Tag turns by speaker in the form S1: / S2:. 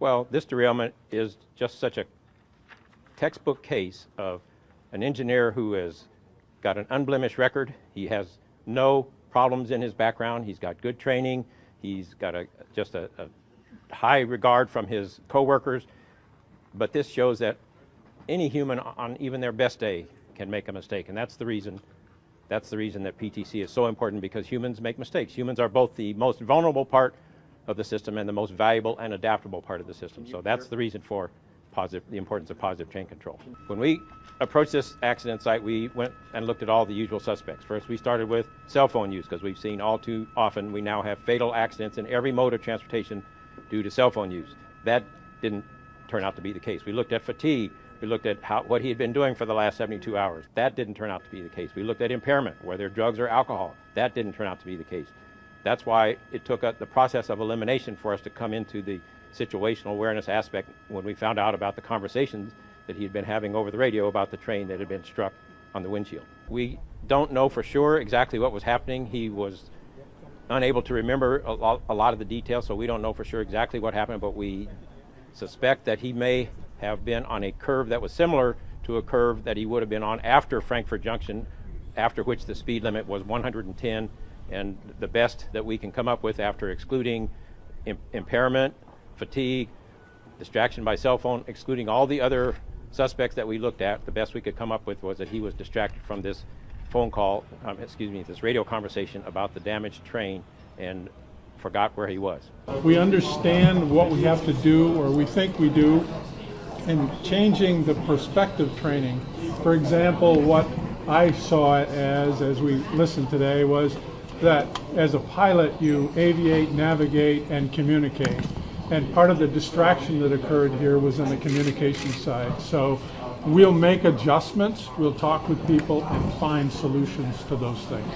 S1: Well, this derailment is just such a textbook case of an engineer who has got an unblemished record. He has no problems in his background. He's got good training. He's got just a high regard from his coworkers. But this shows that any human on even their best day can make a mistake, and that's the reason that PTC is so important, because humans make mistakes. Humans are both the most vulnerable part of the system and the most valuable and adaptable part of the system. So that's the reason for the importance of positive train control. When we approached this accident site, we went and looked at all the usual suspects. First, we started with cell phone use, because we've seen all too often we now have fatal accidents in every mode of transportation due to cell phone use. That didn't turn out to be the case. We looked at fatigue. We looked at what he had been doing for the last 72 hours. That didn't turn out to be the case. We looked at impairment, whether drugs or alcohol. That didn't turn out to be the case. That's why it took the process of elimination for us to come into the situational awareness aspect when we found out about the conversations that he had been having over the radio about the train that had been struck on the windshield. We don't know for sure exactly what was happening. He was unable to remember a lot of the details, so we don't know for sure exactly what happened, but we suspect that he may have been on a curve that was similar to a curve that he would have been on after Frankfurt Junction, after which the speed limit was 110, and the best that we can come up with after excluding impairment, fatigue, distraction by cell phone, excluding all the other suspects that we looked at, the best we could come up with was that he was distracted from this this radio conversation about the damaged train and forgot where he was.
S2: We understand what we have to do, or we think we do, in changing the perspective training. For example, what I saw it as we listened today, was that as a pilot you aviate, navigate, and communicate. And part of the distraction that occurred here was on the communication side. So we'll make adjustments, we'll talk with people and find solutions to those things.